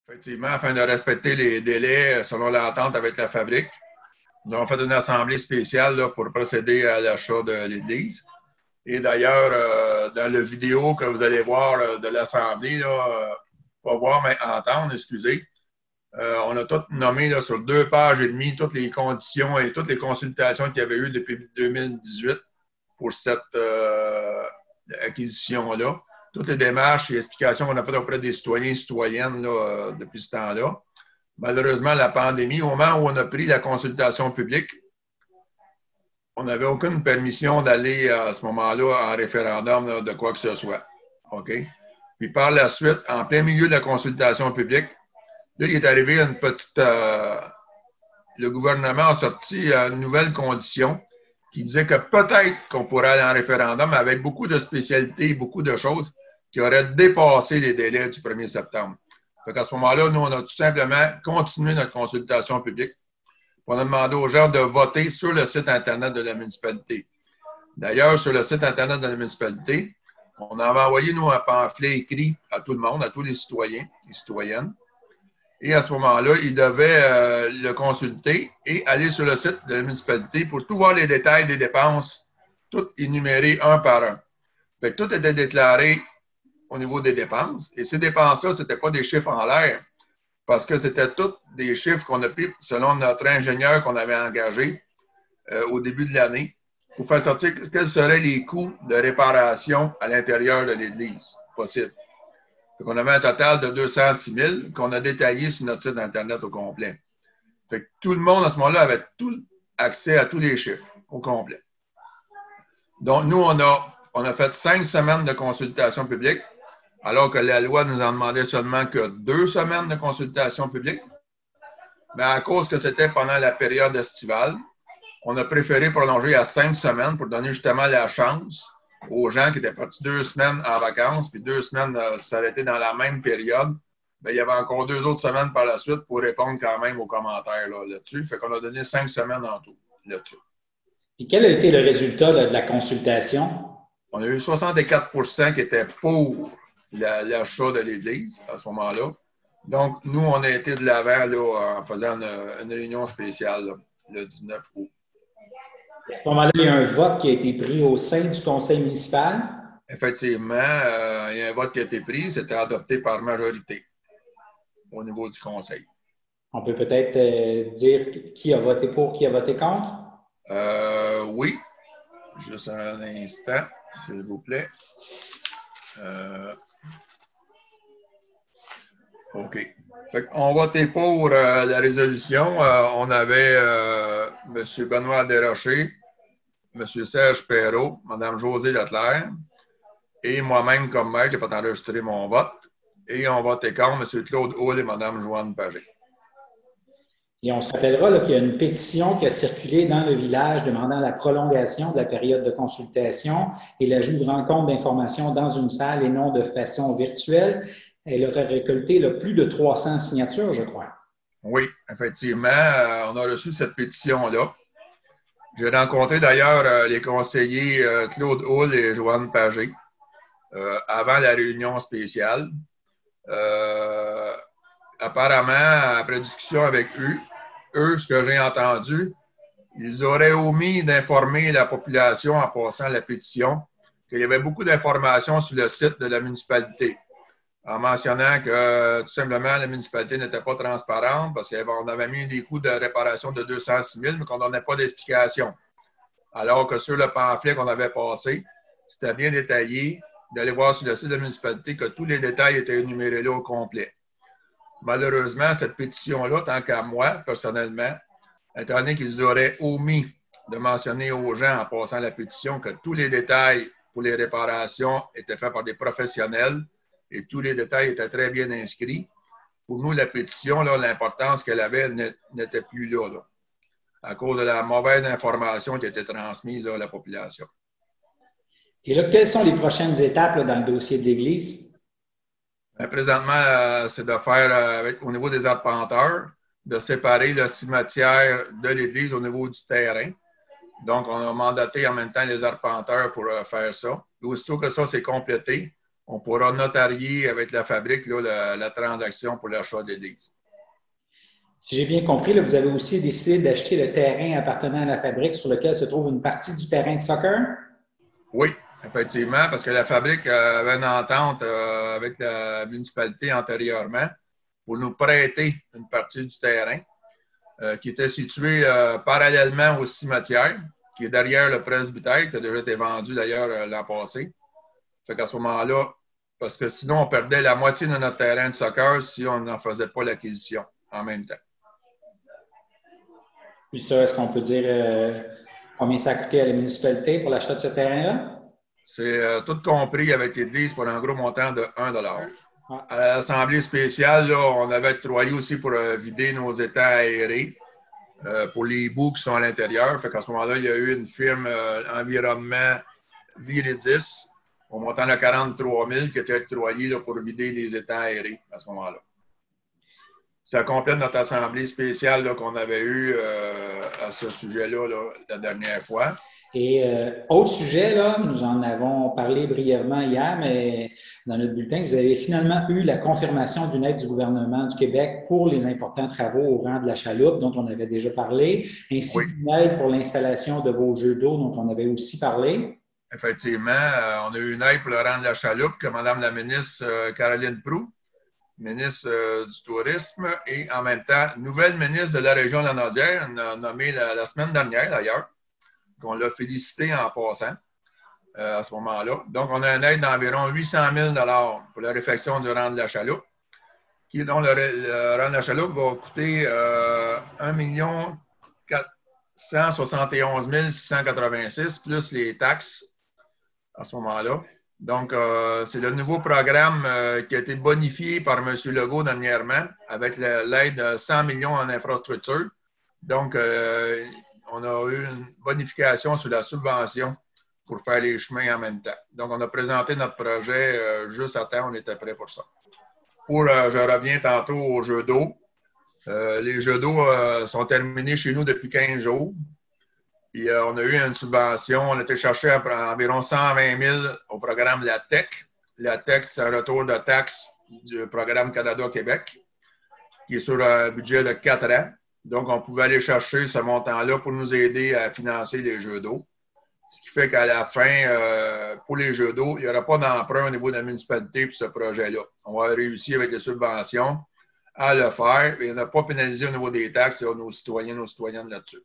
Effectivement, afin de respecter les délais selon l'entente avec la fabrique, nous avons fait une assemblée spéciale là, pour procéder à l'achat de l'Église. Et d'ailleurs, dans la vidéo que vous allez voir de l'assemblée, pas voir, mais entendre, excusez, on a tout nommé là, sur 2 pages et demie toutes les conditions et toutes les consultations qu'il y avait eu depuis 2018 pour cette acquisition-là. Toutes les démarches et explications qu'on a faites auprès des citoyens et citoyennes là, depuis ce temps-là. Malheureusement, la pandémie, au moment où on a pris la consultation publique, on n'avait aucune permission d'aller à ce moment-là en référendum là, de quoi que ce soit. OK? Puis par la suite, en plein milieu de la consultation publique, là, il est arrivé une petite. Le gouvernement a sorti une nouvelle condition qui disait que peut-être qu'on pourrait aller en référendum avec beaucoup de spécialités, beaucoup de choses qui auraient dépassé les délais du 1er septembre. Donc à ce moment-là, nous, on a tout simplement continué notre consultation publique. On a demandé aux gens de voter sur le site Internet de la municipalité. D'ailleurs, sur le site Internet de la municipalité, on avait envoyé, nous, un pamphlet écrit à tout le monde, à tous les citoyens et citoyennes. Et à ce moment-là, ils devaient le consulter et aller sur le site de la municipalité pour tout voir les détails des dépenses, tout énuméré un par un. Fait que tout était déclaré au niveau des dépenses. Et ces dépenses-là, ce n'étaient pas des chiffres en l'air, parce que c'était tous des chiffres qu'on a pris selon notre ingénieur qu'on avait engagé au début de l'année pour faire sortir quels seraient les coûts de réparation à l'intérieur de l'Église possible. Donc, on avait un total de 206 000 qu'on a détaillé sur notre site Internet au complet. Fait que tout le monde, à ce moment-là, avait tout accès à tous les chiffres au complet. Donc, nous, on a fait 5 semaines de consultation publique, alors que la loi nous en demandait seulement que 2 semaines de consultation publique. Mais à cause que c'était pendant la période estivale, on a préféré prolonger à 5 semaines pour donner justement la chance aux gens qui étaient partis 2 semaines en vacances, puis 2 semaines s'arrêter dans la même période. Bien, il y avait encore 2 autres semaines par la suite pour répondre quand même aux commentaires là-dessus. Fait qu'on a donné 5 semaines en tout là-dessus. Et quel a été le résultat là, de la consultation? On a eu 64 % qui étaient pour l'achat de l'Église à ce moment-là. Donc, nous, on a été de l'avant là, en faisant une réunion spéciale là, le 19 août. À ce moment-là, il y a un vote qui a été pris au sein du conseil municipal. Effectivement, il y a un vote qui a été pris. C'était adopté par majorité au niveau du conseil. On peut peut-être dire qui a voté pour, qui a voté contre? Oui. Juste un instant, s'il vous plaît. OK. On votait pour la résolution. On avait M. Benoît Desrochers, M. Serge Perrault, Mme Josée Leclerc et moi-même comme maire, je n'ai pas enregistré mon vote. Et on votait contre M. Claude Hull et Mme Joanne Pagé. Et on se rappellera qu'il y a une pétition qui a circulé dans le village demandant la prolongation de la période de consultation et l'ajout de rencontres d'information dans une salle et non de façon virtuelle. Elle aurait récolté plus de 300 signatures, je crois. Oui, effectivement. On a reçu cette pétition-là. J'ai rencontré d'ailleurs les conseillers Claude Hull et Joanne Pagé avant la réunion spéciale. Apparemment, après discussion avec eux, ce que j'ai entendu, ils auraient omis d'informer la population en passant la pétition qu'il y avait beaucoup d'informations sur le site de la municipalité, en mentionnant que tout simplement la municipalité n'était pas transparente parce qu'on avait mis des coûts de réparation de 206 000, mais qu'on ne donnait pas d'explication. Alors que sur le pamphlet qu'on avait passé, c'était bien détaillé d'aller voir sur le site de la municipalité que tous les détails étaient énumérés là au complet. Malheureusement, cette pétition-là, tant qu'à moi, personnellement, étant donné qu'ils auraient omis de mentionner aux gens en passant la pétition que tous les détails pour les réparations étaient faits par des professionnels et tous les détails étaient très bien inscrits, pour nous, la pétition, l'importance qu'elle avait n'était plus là, à cause de la mauvaise information qui était transmise à la population. Et là, quelles sont les prochaines étapes dans le dossier de l'Église? Présentement, c'est de faire, au niveau des arpenteurs, de séparer le cimetière de l'Église au niveau du terrain. Donc, on a mandaté en même temps les arpenteurs pour faire ça. Et aussitôt que ça, c'est complété, on pourra notarier avec la fabrique là, la transaction pour l'achat des listes. Si j'ai bien compris, là, vous avez aussi décidé d'acheter le terrain appartenant à la fabrique sur lequel se trouve une partie du terrain de soccer? Oui, effectivement, parce que la fabrique avait une entente avec la municipalité antérieurement pour nous prêter une partie du terrain qui était situé parallèlement au cimetière, qui est derrière le presbytère, qui a déjà été vendu d'ailleurs l'an passé. Fait qu'à ce moment-là, parce que sinon, on perdait la moitié de notre terrain de soccer si on n'en faisait pas l'acquisition en même temps. Puis ça, est-ce qu'on peut dire combien ça a coûté à la municipalité pour l'achat de ce terrain-là? C'est tout compris avec l'Église pour un gros montant de 1 $. À l'Assemblée spéciale, là, on avait octroyé aussi pour vider nos étangs aérés pour les bouts qui sont à l'intérieur. Fait qu'à ce moment-là, il y a eu une firme environnement Viridis au montant de 43 000 qui était octroyé là, pour vider les étangs aérés à ce moment-là. Ça complète notre assemblée spéciale qu'on avait eue à ce sujet-là la dernière fois. Et autre sujet, là, nous en avons parlé brièvement hier, mais dans notre bulletin, vous avez finalement eu la confirmation d'une aide du gouvernement du Québec pour les importants travaux au rang de la chaloupe dont on avait déjà parlé, ainsi qu'une aide pour l'installation de vos jeux d'eau dont on avait aussi parlé. Effectivement, on a eu une aide pour le rang de la chaloupe que Mme la ministre Caroline Proulx, ministre du Tourisme, et en même temps, nouvelle ministre de la région Lanaudière, nommée la semaine dernière d'ailleurs, qu'on l'a félicité en passant à ce moment-là. Donc, on a une aide d'environ 800 000 $ pour la réfection du rang de la chaloupe, dont le rang de la chaloupe va coûter 1 471 686 plus les taxes à ce moment-là. Donc, c'est le nouveau programme qui a été bonifié par M. Legault dernièrement avec l'aide de 100 millions en infrastructure. Donc, on a eu une bonification sur la subvention pour faire les chemins en même temps. Donc, on a présenté notre projet juste à temps, on était prêt pour ça. Je reviens tantôt aux jeux d'eau. Les jeux d'eau sont terminés chez nous depuis 15 jours. Puis, on a eu une subvention. On a été chercher environ 120 000 au programme La TEC. La TEC, c'est un retour de taxe du programme Canada-Québec, qui est sur un budget de 4 ans. Donc, on pouvait aller chercher ce montant-là pour nous aider à financer les jeux d'eau. Ce qui fait qu'à la fin, pour les jeux d'eau, il n'y aura pas d'emprunt au niveau de la municipalité pour ce projet-là. On va réussir avec les subventions à le faire. Et on n'a pas pénalisé au niveau des taxes nos citoyens, nos citoyennes là-dessus.